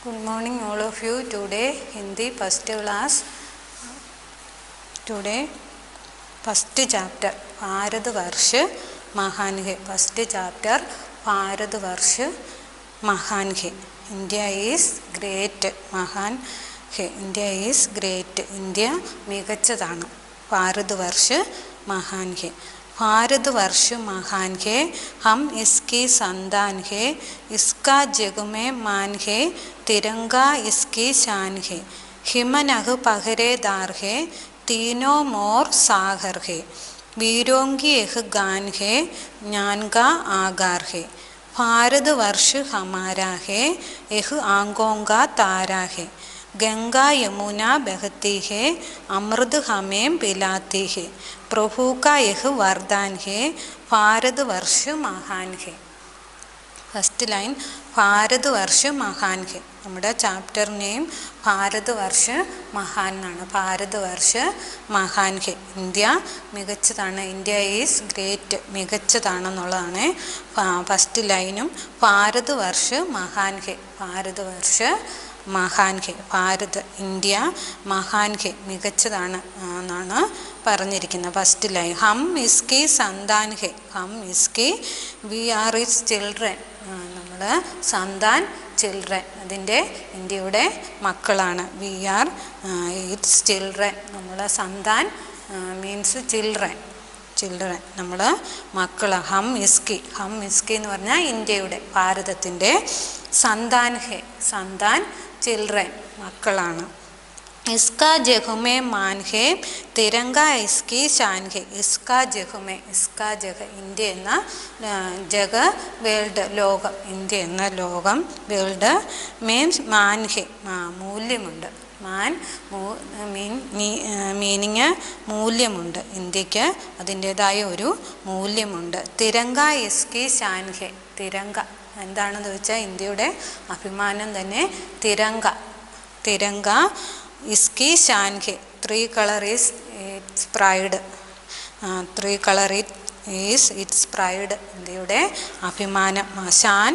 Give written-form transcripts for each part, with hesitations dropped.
Good morning all of you. Today Hindi first class. Today first chapter Bharatvarsh Mahan Hai. First chapter Bharatvarsh Mahan Hai. India is great. Mahan Hai. India is great. India മികച്ചതാണ്. Bharatvarsh Mahan Hai. Bharatvarsh महान है, हम इसकी संतान है, इसका जग में मान है, तिरंगा इसकी शान है, हिमनग पहरेदार है, तीनों मोर सागर है, वीरों की एक गान है, ज्ञान का आगार है, भारतवर्ष हमारा है, एक आंखों का तारा है, गंगा यमुना बहती है, अमृत हमें पिलाती है, प्रभु का यह वरदान है, भारतवर्ष महान है. ഫസ്റ്റ് ലൈൻ ഭാരതവർഷ് മഹാൻ ഹെ. നമ്മുടെ ചാപ്റ്റർ നെയിം ഭാരതവർഷ് മഹാൻ എന്നാണ്. ഭാരതവർഷ് മഹാൻ ഹെ. ഇന്ത്യ മികച്ചതാണ്. India is great. മികച്ചതാണെന്നുള്ളതാണ് ഫസ്റ്റ് ലൈനും. ഭാരതവർഷ് മഹാൻ ഹെ. ഭാരതവർഷ് മഹാൻ ഹെ. ഭാരത് ഇന്ത്യ മഹാൻ ഹെ മികച്ചതാണ് എന്നാണ് പറഞ്ഞിരിക്കുന്നത്. ഫസ്റ്റ് ലൈൻ ഹം ഇസ്കി സന്താൻ ഹെ. ഹം ഇസ്കി വി ആർ ഇറ്റ്സ് ചിൽഡ്രൻ. നമ്മൾ സന്താൻ ചിൽഡ്രൻ, അതിൻ്റെ ഇന്ത്യയുടെ മക്കളാണ്. We are its children. നമ്മൾ സന്താൻ മീൻസ് ചിൽഡ്രൻ. ചിൽഡ്രൻ നമ്മൾ മക്കൾ. ഹം ഇസ്കി. ഹം ഇസ്കി എന്ന് പറഞ്ഞാൽ ഇന്ത്യയുടെ, ഭാരതത്തിൻ്റെ. സന്താൻ ഹെ. സന്താൻ ചിൽഡ്രൻ മക്കളാണ്. ഇസ്കാ ജഹുമേ മാൻ ഹെ, തിരങ്ക ഇസ്കി ഷാൻ ഹെ. ഇസ്കാ ജഹുമേ. ഇസ്കാ ജഗ ഇന്ത്യ എന്ന ജഗ വേൾഡ് ലോകം. ഇന്ത്യ എന്ന ലോകം വേൾഡ് മീൻസ് മാൻ ഹെ മൂല്യമുണ്ട്. മാൻ മീനിങ് മൂല്യമുണ്ട്. ഇന്ത്യക്ക് അതിൻ്റേതായ ഒരു മൂല്യമുണ്ട്. തിരങ്ക ഇസ്കി ഷാൻ ഹെ. തിരങ്ക എന്താണെന്ന് വെച്ചാൽ ഇന്ത്യയുടെ അഭിമാനം തന്നെ തിരങ്ക. തിരങ്ക ഇസ്കി ഷാൻ ഹെ. Three colour is its pride. Three colour is its pride. ഇന്ത്യയുടെ അഭിമാനം. ഷാൻ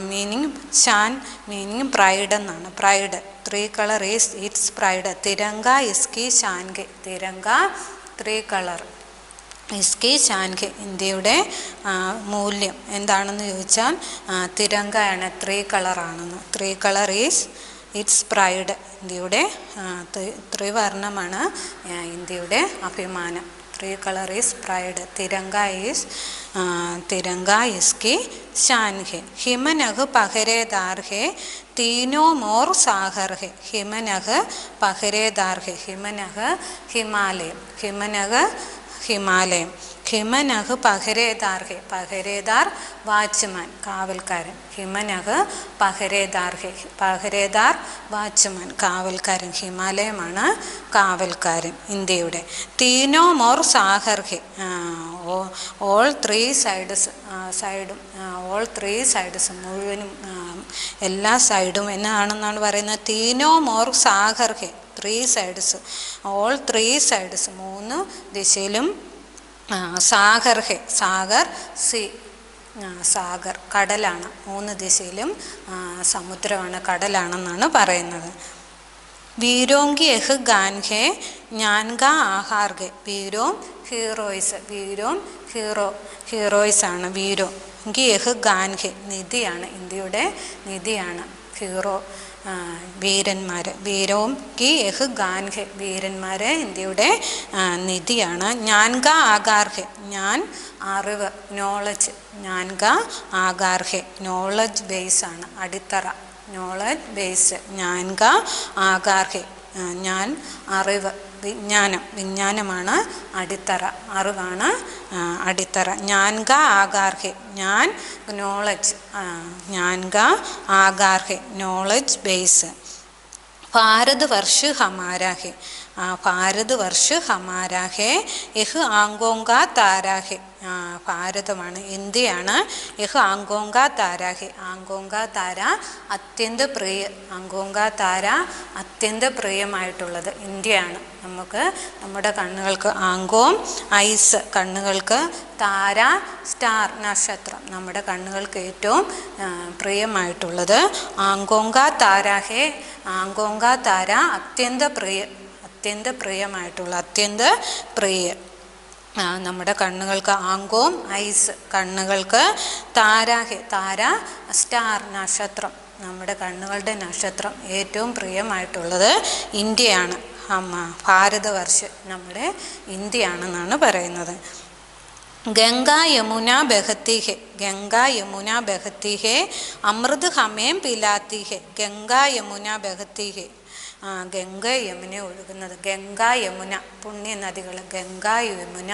മീനിങ് ഷാൻ മീനിങ് പ്രൈഡ് എന്നാണ്. Pride. Three colour is its pride. Tiranga ഇസ്കി ഷാൻ ഹെ. തിരങ്ക ത്രീ കളർ ഇസ്കി ഷാൻ ഹെ. ഇന്ത്യയുടെ മൂല്യം എന്താണെന്ന് ചോദിച്ചാൽ തിരങ്കയാണ്, ത്രീ കളറാണെന്ന്. Three colour is its pride. ഇന്ത്യയുടെ ത്രിവർണ്ണമാണ് ഇന്ത്യയുടെ അഭിമാനം. Three colour is pride. Tiranga is Tiranga ഇസ്കി ഷാൻ ഹെ. ഹിമനഗ് പഹരേദാർ ഹെ, തീനോ മോർ സാഗർ ഹെ. ഹിമനഗ് പഹരേദാർ ഹെ. ഹിമനഗ് ഹിമാലയം. ഹിമനഗ് ഹിമാലയം. ഹിമനഗ് പഹരേദാർ ഹെ. പഹരേദാർ വാച്ച്മാൻ, കാവൽക്കാരൻ. ഹിമനഗ് പഹരേദാർ ഹെ. പഹരേദാർ വാച്ച്മാൻ, കാവൽക്കാരൻ. ഹിമാലയമാണ് കാവൽക്കാരൻ ഇന്ത്യയുടെ. തീനോ മോർ സാഗർ ഹെ. All three sides. സൈഡും ഓൾ ത്രീ സൈഡ്സ് മുഴുവനും എല്ലാ സൈഡും എന്നാണെന്നാണ് പറയുന്നത്. തീനോ മോർ സാഗർ ഹെ. Three sides. All three sides മൂന്ന് ദിശയിലും. സാഗർ ഹെ. സാഗർ സി. സാഗർ കടലാണ്. മൂന്ന് ദിശയിലും സമുദ്രമാണ്, കടലാണെന്നാണ് പറയുന്നത്. വീരോങ്കി എഹ് ഗാൻ ഹെ, ജ്ഞാൻ കാ ആഹാർ ഹെ. വീരോം ഹീറോയിസ്. വീരോം ഹീറോയിസ് ആണ്. വീരോ ഗി എഹ് ഗാൻ ഹെ നിധിയാണ്, ഇന്ത്യയുടെ നിധിയാണ്. ഹീറോ വീരന്മാർ. വീരോം കി എഹ് ഗാൻ ഹെ. വീരന്മാരെ ഇന്ത്യയുടെ നിധിയാണ്. ജ്ഞാൻ കാ ആകാർ ഹെ. ജ്ഞാൻ അറിവ്, നോളജ്. ജ്ഞാൻ കാ ആകാർ ഹെ. നോളജ് ബേസ് ആണ്, അടിത്തറ. Knowledge base. ജ്ഞാൻ കാ ആകാർ ഹെ. ഞാൻ അറിവ്, വിജ്ഞാനം. വിജ്ഞാനമാണ് അടിത്തറ, അറിവാണ് അടിത്തറ. ജ്ഞാൻ കാ ആകാർ ഹെ. ഞാൻ നോളജ്. ജ്ഞാൻ കാ ആകാർ ഹെ നോളജ് ബേസ്. ഭാരതവർഷ് ഹമാരാ ഹെ. ഭാരതവർഷ് ഹമാരാ ഹെ. യഹ് ആങ്കോം കാ താരാ ഹെ. ഭാരതമാണ്, ഇന്ത്യയാണ്. യഹ് ആങ്കോങ്ക താര ഹെ, ആങ്കോങ്ക താര അത്യന്ത പ്രിയ, ആങ്കോങ്ക താര അത്യന്ത പ്രിയമായിട്ടുള്ളത് ഇന്ത്യയാണ്. നമുക്ക് നമ്മുടെ കണ്ണുകൾക്ക് ആങ്കോം ഐസ്, കണ്ണുകൾക്ക് താര സ്റ്റാർ നക്ഷത്രം, നമ്മുടെ കണ്ണുകൾക്ക് ഏറ്റവും പ്രിയമായിട്ടുള്ളത് ആങ്കോങ്ക താര ഹെ, ആങ്കോങ്ക താര അത്യന്ത പ്രിയ, അത്യന്ത പ്രിയമായിട്ടുള്ള, അത്യന്ത പ്രിയ. നമ്മുടെ കണ്ണുകൾക്ക് ആങ്കോം ഐസ്, കണ്ണുകൾക്ക് താര ഹെ, താര സ്റ്റാർ നക്ഷത്രം, നമ്മുടെ കണ്ണുകളുടെ നക്ഷത്രം ഏറ്റവും പ്രിയമായിട്ടുള്ളത് ഇന്ത്യയാണ്. ഭാരതവർഷ നമ്മുടെ ഇന്ത്യയാണെന്നാണ് പറയുന്നത്. ഗംഗ യമുന ബഹത്തി ഹെ, ഗംഗ യമുന ബഹത്തി ഹെ, അമൃത് ഹമേം പിലാത്തി ഹെ, ഗംഗ യമുന ബഹത്തി ഹെ, ഗംഗ യമുന ഒഴുകുന്നത്, ഗംഗ യമുന പുണ്യ നദികൾ, ഗംഗ യമുന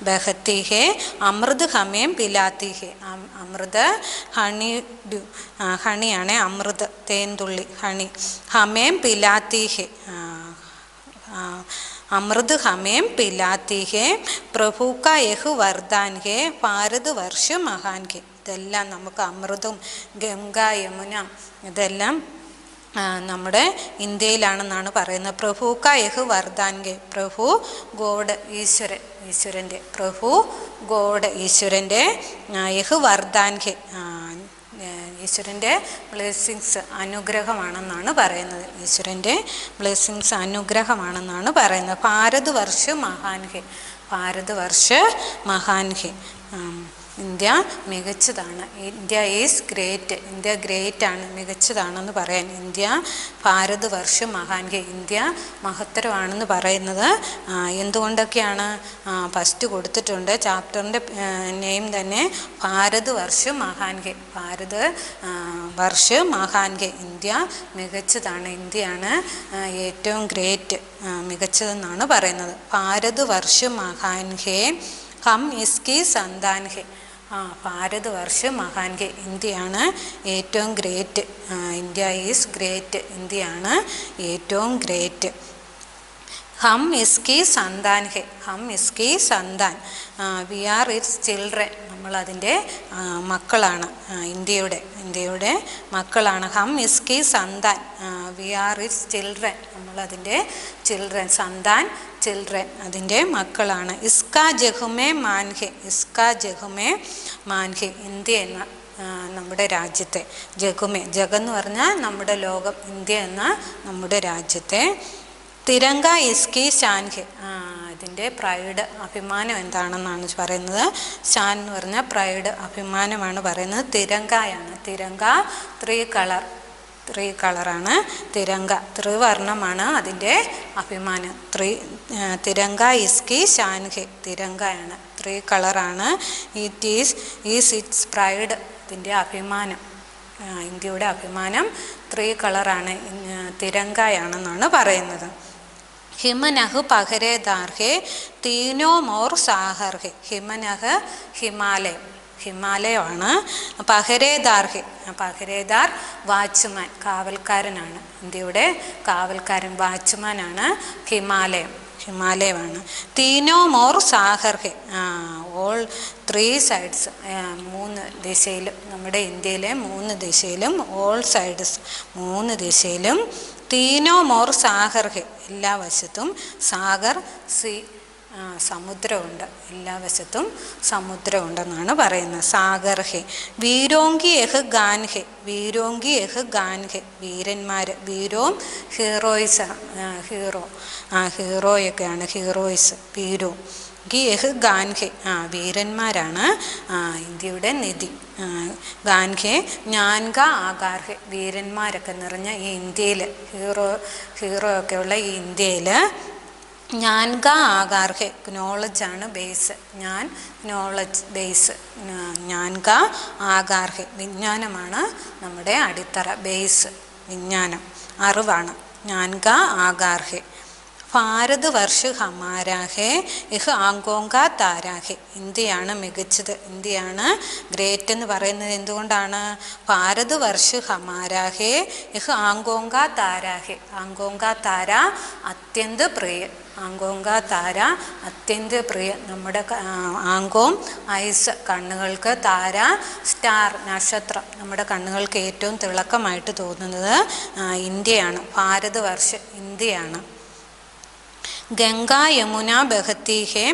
ബഹത്തി ഹെ, അമൃത് ഹമേം പിലാത്തി ഹെ, അമൃത് ഹണി, ഹണിയാണ് അമൃത്, തേൻതുള്ളി ഹണി, ഹമേം പിലാത്തി ഹെ, അമൃത് ഹമേം പിലാത്തി ഹെ, പ്രഭു കാ യഹ് വർദാൻ ഹെ, ഭാരത് വർഷ മഹാൻ ഹെ. ഇതെല്ലാം നമുക്ക് അമൃതും ഗംഗ യമുന ഇതെല്ലാം നമ്മുടെ ഇന്ത്യയിലാണെന്നാണ് പറയുന്നത്. പ്രഭു കാ യഹ് വർദാൻ ഹെ, പ്രഭു ഗോഡ് ഈശ്വരൻ, ഈശ്വരൻ്റെ, പ്രഭു ഗോഡ് ഈശ്വരൻ്റെ, യഹ് വർദാൻ ഹെ ഈശ്വരൻ്റെ ബ്ലെസ്സിങ്സ് അനുഗ്രഹമാണെന്നാണ് പറയുന്നത്, ഈശ്വരൻ്റെ ബ്ലെസ്സിങ്സ് അനുഗ്രഹമാണെന്നാണ് പറയുന്നത്. ഭാരത് വർഷ മഹാൻ ഹെ, ഭാരത് വർഷ മഹാൻ ഹെ, ഇന്ത്യ മികച്ചതാണ്, India is great, India great ആണ്, മികച്ചതാണെന്ന് പറയാൻ. ഇന്ത്യ ഭാരത് വർഷ മഹാൻ ഹെ, ഇന്ത്യ മഹത്തരമാണെന്ന് പറയുന്നത് എന്തുകൊണ്ടൊക്കെയാണ്? ഫസ്റ്റ് കൊടുത്തിട്ടുണ്ട്, ചാപ്റ്ററിൻ്റെ നെയിം തന്നെ ഭാരത് വർഷ മഹാൻ ഹെ, ഭാരത് വർഷ മഹാൻ ഹെ, ഇന്ത്യ മികച്ചതാണ്, ഇന്ത്യയാണ് ഏറ്റവും ഗ്രേറ്റ്, മികച്ചതെന്നാണ് പറയുന്നത്. ഭാരത് വർഷ മഹാൻ ഹെ, ഹം ഇസ്കി സന്താൻ ഹെ, ഭാരത് വർഷ മഹാൻ ഹെ, ഇന്ത്യയാണ് ഏറ്റവും ഗ്രേറ്റ്, ഇന്ത്യ ഈസ് ഗ്രേറ്റ്, ഇന്ത്യയാണ് ഏറ്റവും ഗ്രേറ്റ്. ഹം ഇസ്കി സന്താൻ ഹെ, ഹം ഇസ്കി സന്താൻ, വി ആർ ഇറ്റ്സ് ചിൽഡ്രൻ, നമ്മളതിൻ്റെ മക്കളാണ്, ഇന്ത്യയുടെ മക്കളാണ്. ഹം ഇസ്കി സന്താൻ, വി ആർ ഇറ്റ്സ് ചിൽഡ്രൻ, നമ്മളതിൻ്റെ ചിൽഡ്രൻ, സന്താൻ ചിൽഡ്രൻ, അതിൻ്റെ മക്കളാണ്. ഇസ്കാ ജഹുമേ മാൻഹെ, ഇസ്കാ ജഹുമേ മാൻഹെ, ഇന്ത്യ എന്ന നമ്മുടെ രാജ്യത്തെ, ജഗുമേ, ജഗെന്ന് പറഞ്ഞാൽ നമ്മുടെ ലോകം, ഇന്ത്യ എന്ന നമ്മുടെ രാജ്യത്തെ. തിരങ്ക ഇസ്കി ഷാൻഹെ, ഇതിൻ്റെ പ്രൈഡ്, അഭിമാനം എന്താണെന്നാണ് പറയുന്നത്. ഷാൻ എന്ന് പറഞ്ഞാൽ പ്രൈഡ്, അഭിമാനമാണ് പറയുന്നത്. തിരങ്കയാണ്, തിരങ്ക ത്രീ കളറാണ് തിരങ്ക, ത്രിവർണ്ണമാണ് അതിൻ്റെ അഭിമാനം. തിരങ്ക ഇസ്കി ഷാൻഹെ, തിരങ്കയാണ്, 3 കളറാണ്. ഈസ് ഇറ്റ്സ് പ്രൈഡ്, ഇതിൻ്റെ അഭിമാനം, ഇന്ത്യയുടെ അഭിമാനം 3 കളറാണ്, തിരങ്കയാണെന്നാണ് പറയുന്നത്. ഹിമനഹ് പഹരേദാർഹെ, തീനോ മോർ സാഹർഹെ, ഹിമനഹ് ഹിമാലയം, ഹിമാലയമാണ്. പഹരേദാർഹെ, പഹരേദാർ വാച്ച്മാൻ, കാവൽക്കാരനാണ്, ഇന്ത്യയുടെ കാവൽക്കാരൻ, വാച്ച്മാനാണ് ഹിമാലയം, ഹിമാലയമാണ്. തീനോ മോർ സാഹർഹെ, ഓൾ 3 സൈഡ്സ്, 3 ദിശയിലും, നമ്മുടെ ഇന്ത്യയിലെ 3 ദിശയിലും, ഓൾ സൈഡ്സ് 3 ദിശയിലും. തീനോ മോർ സാഗർ ഹെ, എല്ലാ വശത്തും, സാഗർ സി സമുദ്രമുണ്ട്, എല്ലാ വശത്തും സമുദ്രമുണ്ടെന്നാണ് പറയുന്നത്. സാഗർ ഹെ. വീരോങ്കി യഹ് ഗാൻ ഹെ, വീരോങ്കി യഹ് ഗാൻ ഹെ, വീരന്മാർ, വീരോം ഹീറോയിസ്, ഹീറോയൊക്കെയാണ്, ഹീറോയിസ്, വീരോ ഗി യഹ് ഗാൻഹെ, വീരന്മാരാണ് ഇന്ത്യയുടെ നിധി. ഗാൻഹെ ജ്ഞാൻക ആകാർഹെ, വീരന്മാരൊക്കെ നിറഞ്ഞ ഈ ഇന്ത്യയിൽ, ഹീറോ ഒക്കെ ഉള്ള ഈ ഇന്ത്യയിൽ ജ്ഞാൻക ആകാർഹെ, നോളജാണ് ബേസ്, നോളജ് ബേസ്, ജ്ഞാൻക ആകാർഹെ, വിജ്ഞാനമാണ് നമ്മുടെ അടിത്തറ, ബേസ് വിജ്ഞാനം, അറിവാണ്. ജ്ഞാൻക ആകാർഹെ. ഭാരത് വർഷ് ഹമാരാഹെ ഇഹ് ആങ്കോങ്ക താരാഹെ. ഇന്ത്യയാണ് മികച്ചത്, ഇന്ത്യയാണ് ഗ്രേറ്റ് എന്ന് പറയുന്നത് എന്തുകൊണ്ടാണ്? ഭാരത് വർഷ് ഹമാരാഹെ ഇഹ് ആങ്കോങ്ക താരാഹെ. ആങ്കോങ്ക താര അത്യന്ത പ്രിയ. ആങ്കോങ്ക താര അത്യന്ത പ്രിയ. നമ്മുടെ ആങ്കോം ഐസ് കണ്ണുകൾക്ക്, താര സ്റ്റാർ നക്ഷത്രം. നമ്മുടെ കണ്ണുകൾക്ക് ഏറ്റവും തിളക്കമായിട്ട് തോന്നുന്നത് ഇന്ത്യയാണ്. ഭാരത് വർഷ് ഇന്ത്യയാണ്. ഗംഗാ യമുന ബഹത്തി ഹെ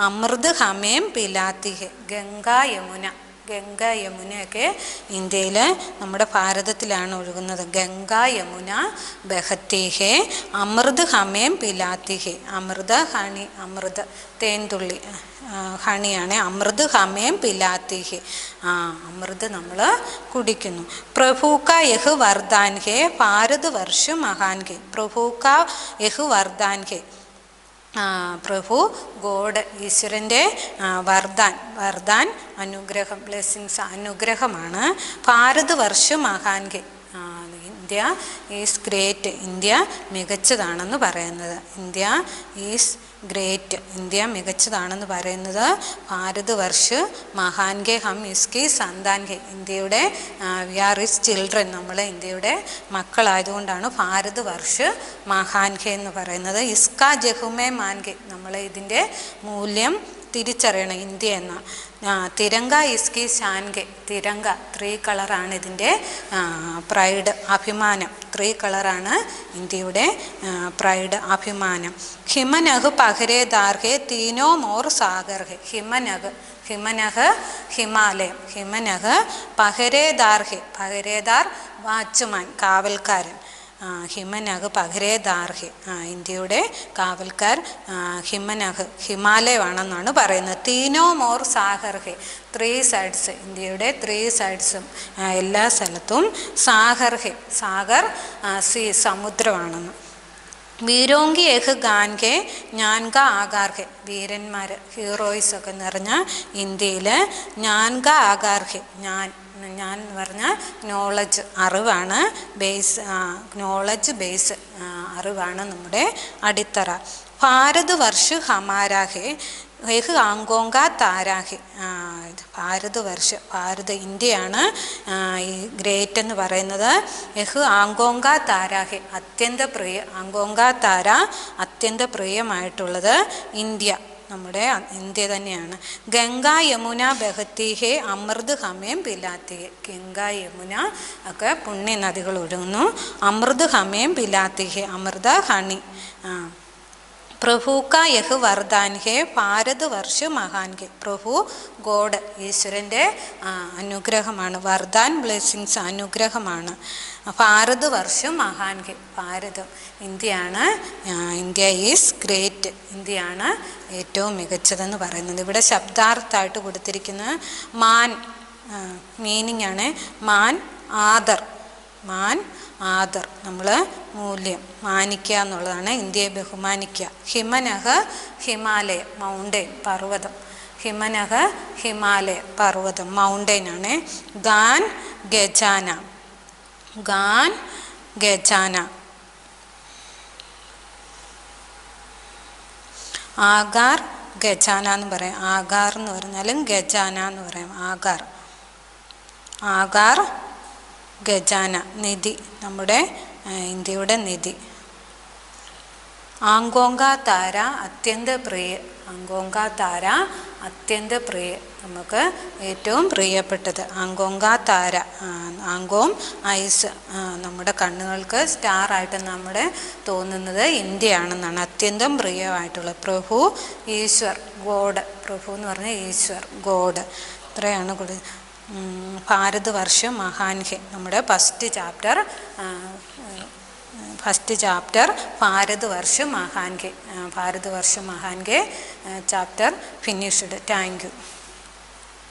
അമൃത് ഹമേം പിലാത്തി ഹെ. ഗംഗാ യമുന, ഗംഗ യമുനയൊക്കെ ഇന്ത്യയിൽ നമ്മുടെ ഭാരതത്തിലാണ് ഒഴുകുന്നത്. ഗംഗാ യമുന ബഹത്തി ഹെ അമൃത് ഹമേം പിലാത്തി ഹെ. അമൃത ഹണി, അമൃത് തേൻതുള്ളി ഹണിയാണ്. അമൃത് ഹമേം പിലാത്തി ഹെ. അമൃത് നമ്മൾ കുടിക്കുന്നു. പ്രഭൂക്ക യഹ് വർദ്ധാൻ ഹെ ഭാരത് വർഷ് മഹാൻ ഹെ. പ്രഭൂക്ക യഹ് വർദ്ധാൻ ഹെ. പ്രഭു ഗോഡ്, ഈശ്വരൻ്റെ വർദ്ധാൻ. വർദ്ധാൻ അനുഗ്രഹം, ബ്ലെസ്സിങ്സ്, അനുഗ്രഹമാണ്. ഭാരത് വർഷ് മഹാൻ ഹെ. India is great. ഇന്ത്യ മികച്ചതാണെന്ന് പറയുന്നത്. India is great. ഇന്ത്യ മികച്ചതാണെന്ന് പറയുന്നത് ഭാരത് വർഷ് മഹാൻ ഹെ ഹം ഇസ്കി സന്താൻ ഹെ. ഇന്ത്യയുടെ വി ആർ ഇസ് ചിൽഡ്രൻ. നമ്മൾ ഇന്ത്യയുടെ മക്കളായതുകൊണ്ടാണ് ഭാരത് വർഷ് മഹാൻ ഹെ എന്ന് പറയുന്നത്. ഇസ്കാ ജഹുമേ മാൻ ഹെ. നമ്മൾ ഇതിൻ്റെ മൂല്യം തിരിച്ചറിയണം ഇന്ത്യ എന്ന. തിരങ്ക ഇസ്കി ഷാൻ ഹെ. തിരങ്ക 3 കളറാണ് ഇതിൻ്റെ പ്രൈഡ്, അഭിമാനം. 3 കളറാണ് ഇന്ത്യയുടെ പ്രൈഡ്, അഭിമാനം. ഹിമനഹ് പഹരേദാർ ഹെ തീനോ മോർ സാഗർ ഹെ. ഹിമനഹ്, ഹിമനഹ് ഹിമാലയം. ഹിമനഹ് പഹരേദാർ ഹെ. പഹരേദാർ വാച്ച്മാൻ, കാവൽക്കാരൻ. ഹിമനഹ് പഹരേദാർ ഹെ. ഇന്ത്യയുടെ കാവൽക്കാർ ഹിമനഹ്, ഹിമാലയമാണെന്നാണ് പറയുന്നത്. തീനോ മോർ സാഗർ ഹെ. 3 സൈഡ്സ്, ഇന്ത്യയുടെ 3 സൈഡ്സും എല്ലാ സ്ഥലത്തും സാഗർ ഹെ. സാഗർ സീ, സമുദ്രമാണെന്ന്. വീരോങ്കി ഏഹ് ഗാൻ ഹെ ജ്ഞാൻക ആകാർ ഹെ. വീരന്മാർ, ഹീറോയിസ് ഒക്കെ നിറഞ്ഞ ഇന്ത്യയിൽ ജ്ഞാൻക ആകാർ ഹെ. ഞാൻ എന്ന് പറഞ്ഞാൽ നോളജ്, അറിവാണ്. ബേസ്, നോളജ് ബേസ്, അറിവാണ് നമ്മുടെ അടിത്തറ. ഭാരത് വർഷ് ഹമാരാഹെ ഏഹ് ആങ്കോങ്ക താരാഹെ. ഭാരത് വർഷ്, ഭാരത് ഇന്ത്യയാണ് ഈ ഗ്രേറ്റ് എന്ന് പറയുന്നത്. ഏഹ് ആങ്കോങ്ക താരാഹെ അത്യന്ത പ്രിയ. ആങ്കോങ്ക താര അത്യന്ത പ്രിയമായിട്ടുള്ളത് ഇന്ത്യ, നമ്മുടെ ഇന്ത്യ തന്നെയാണ്. ഗംഗാ യമുന ബഹത്തി ഹെ അമൃത് ഹമേം പിലാത്തി ഹെ. ഗംഗാ യമുന ഒക്കെ പുണ്യ നദികൾ ഒഴുകുന്നു. അമൃത് ഹമേം പിലാത്തി ഹെ. അമൃത ഹണി. പ്രഭൂക്ക യഹ് വർദ്ധാൻ ഹെ ഭാരത് വർഷ് മഹാൻ ഹെ. പ്രഭു ഗോഡ്, ഈശ്വരൻ്റെ അനുഗ്രഹമാണ്. വർദ്ധാൻ ബ്ലെസ്സിങ്സ്, അനുഗ്രഹമാണ്. ഭാരത് വർഷ് മഹാൻ ഹെ. ഭാരതം, ഇന്ത്യയാണ്. India is great. ഇന്ത്യയാണ് ഏറ്റവും മികച്ചതെന്ന് പറയുന്നത്. ഇവിടെ ശബ്ദാർത്ഥമായിട്ട് കൊടുത്തിരിക്കുന്ന മാൻ, മീനിങ് ആണ്. മാൻ ആദർ. മാൻ ആദർ, നമ്മൾ മൂല്യം, മാനിക്കുക എന്നുള്ളതാണ്. ഇന്ത്യയെ ബഹുമാനിക്കുക. ഹിമനഹ് ഹിമാലയ, മൗണ്ടെയിൻ, പർവ്വതം. ഹിമനഹ് ഹിമാലയ, പർവ്വതം, മൗണ്ടെയിനാണ്. ഗാൻ ഗജാന. ഗാൻ ഗജാന. ആകാർ ഗജാന എന്ന് പറയും. ആകാർ എന്ന് പറഞ്ഞാലും ഗജാന എന്ന് പറയും. ആകാർ, ആകാർ ഗജാന, നിധി, നമ്മുടെ ഇന്ത്യയുടെ നിധി. ആങ്കോങ്ക താര അത്യന്ത പ്രിയ. ആങ്കോങ്ക താര അത്യന്ത പ്രിയ, നമുക്ക് ഏറ്റവും പ്രിയപ്പെട്ടത്. ആങ്കോങ്ക താര, ആങ്കോം ഐസ്, നമ്മുടെ കണ്ണുകൾക്ക് സ്റ്റാറായിട്ട് നമ്മുടെ തോന്നുന്നത് ഇന്ത്യയാണെന്നാണ്. അത്യന്തം പ്രിയമായിട്ടുള്ളത്. പ്രഭു ഈശ്വർ, ഗോഡ്. പ്രഭു എന്ന് പറഞ്ഞാൽ ഈശ്വർ, ഗോഡ്. ഇത്രയാണ് കൂടി. ഭാരത് വർഷ് മഹാൻ ഹെ, നമ്മുടെ ഫസ്റ്റ് ചാപ്റ്റർ ഭാരത് വർഷ് മഹാൻ ഹെ. ഭാരത് വർഷ് മഹാൻ ഹെ ചാപ്റ്റർ ഫിനിഷ്ഡ്. Thank you.